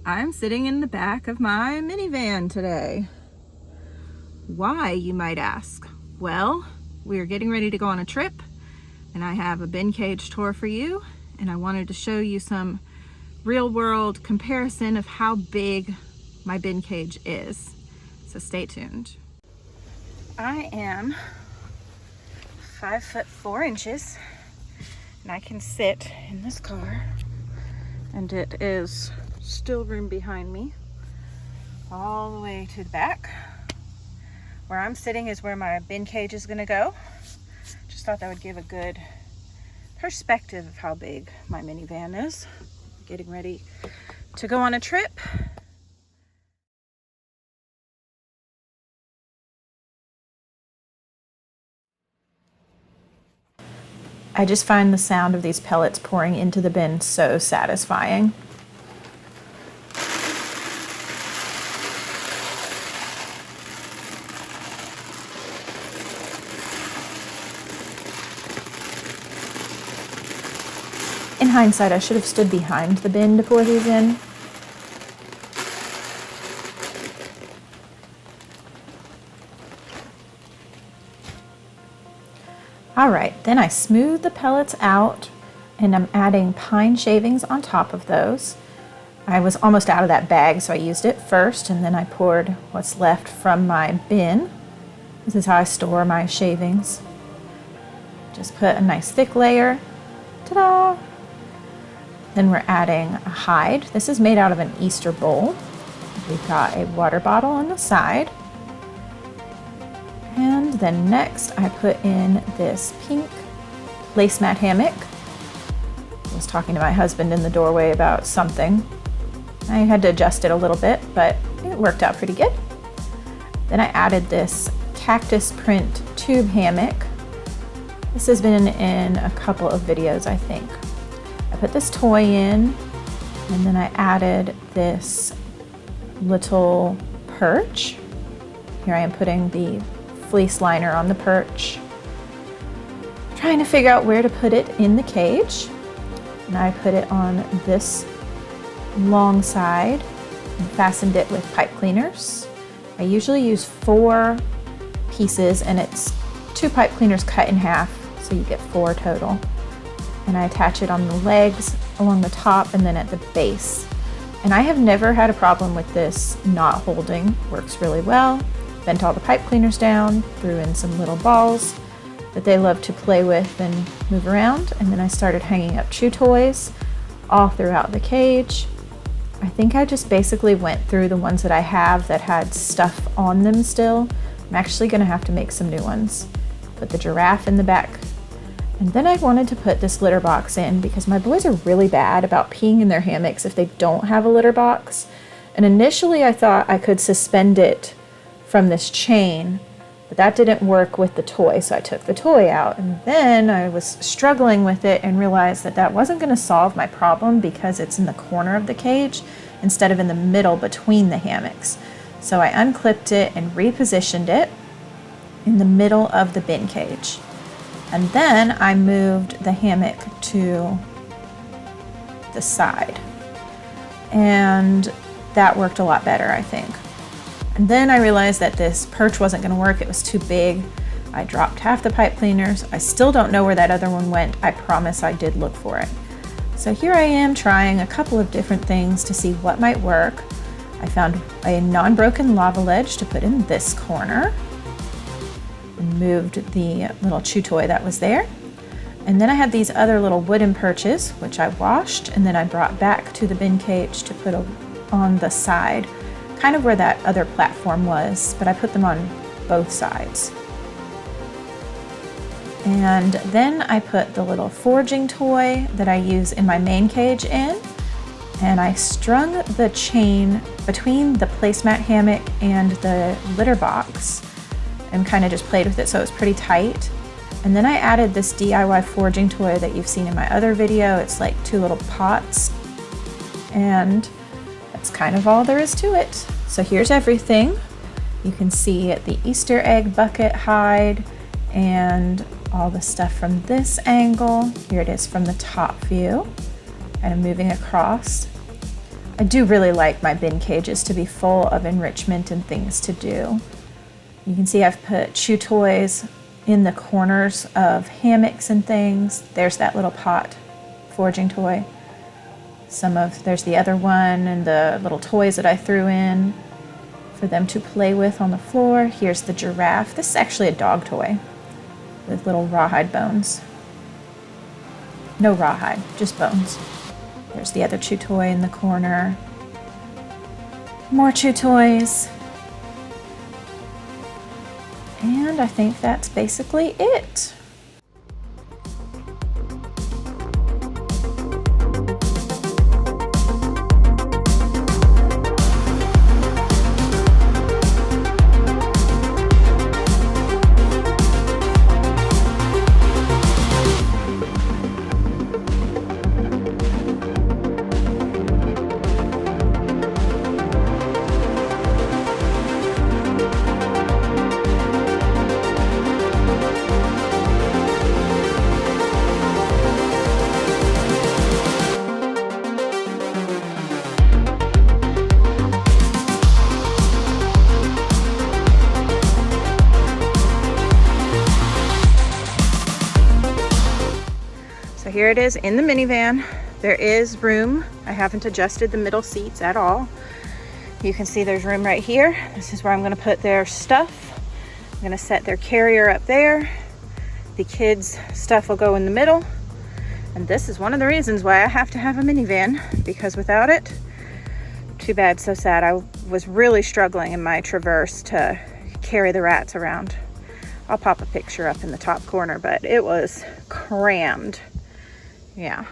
I'm sitting in the back of my minivan today. Why, you might ask? Well, we're getting ready to go on a trip and I have a bin cage tour for you, and I wanted to show you some real world comparison of how big my bin cage is. So stay tuned. I am 5'4" and I can sit in this car, and it is still room behind me all the way to the back. Where I'm sitting is where my bin cage is gonna go. Just thought that would give a good perspective of how big my minivan is. Getting ready to go on a trip. I just find the sound of these pellets pouring into the bin so satisfying. In hindsight, I should have stood behind the bin to pour these in. All right, then I smooth the pellets out and I'm adding pine shavings on top of those. I was almost out of that bag, so I used it first, and then I poured what's left from my bin. This is how I store my shavings. Just put a nice thick layer. Ta-da! Then we're adding a hide. This is made out of an Easter bowl. We've got a water bottle on the side. And then next I put in this pink placemat hammock. I was talking to my husband in the doorway about something. I had to adjust it a little bit, but it worked out pretty good. Then I added this cactus print tube hammock. This has been in a couple of videos, I think. I put this toy in, and then I added this little perch. Here I am putting the fleece liner on the perch, trying to figure out where to put it in the cage. And I put it on this long side and fastened it with pipe cleaners. I usually use 4 pieces, and it's 2 pipe cleaners cut in half, so you get 4 total. And I attach it on the legs, along the top, and then at the base. And I have never had a problem with this not holding. Works really well. Bent all the pipe cleaners down, threw in some little balls that they love to play with and move around, and then I started hanging up chew toys all throughout the cage. I think I just basically went through the ones that I have that had stuff on them still. I'm actually gonna have to make some new ones. Put the giraffe in the back. And then I wanted to put this litter box in because my boys are really bad about peeing in their hammocks if they don't have a litter box. And initially I thought I could suspend it from this chain, but that didn't work with the toy, so I took the toy out. And then I was struggling with it and realized that that wasn't going to solve my problem because it's in the corner of the cage instead of in the middle between the hammocks. So I unclipped it and repositioned it in the middle of the bin cage. And then I moved the hammock to the side, and that worked a lot better, I think. And then I realized that this perch wasn't going to work. It was too big. I dropped half the pipe cleaners. I still don't know where that other one went. I promise I did look for it. So here I am trying a couple of different things to see what might work. I found a non-broken lava ledge to put in this corner. And moved the little chew toy that was there. And then I had these other little wooden perches, which I washed, and then I brought back to the bin cage to put on the side, kind of where that other platform was, but I put them on both sides. And then I put the little foraging toy that I use in my main cage in, and I strung the chain between the placemat hammock and the litter box and kind of just played with it so it was pretty tight. And then I added this DIY foraging toy that you've seen in my other video. It's like 2 little pots, and that's kind of all there is to it. So here's everything. You can see the Easter egg bucket hide and all the stuff from this angle. Here it is from the top view, kind of moving across. I do really like my bin cages to be full of enrichment and things to do. You can see I've put chew toys in the corners of hammocks and things. There's that little pot foraging toy. There's the other one and the little toys that I threw in for them to play with on the floor. Here's the giraffe. This is actually a dog toy with little rawhide bones. No rawhide, just bones. There's the other chew toy in the corner. More chew toys. And I think that's basically it. So here it is in the minivan. There is room. I haven't adjusted the middle seats at all. You can see there's room right here. This is where I'm gonna put their stuff. I'm gonna set their carrier up there. The kids' stuff will go in the middle. And this is one of the reasons why I have to have a minivan, because without it, too bad, so sad. I was really struggling in my Traverse to carry the rats around. I'll pop a picture up in the top corner, but it was crammed. Yeah.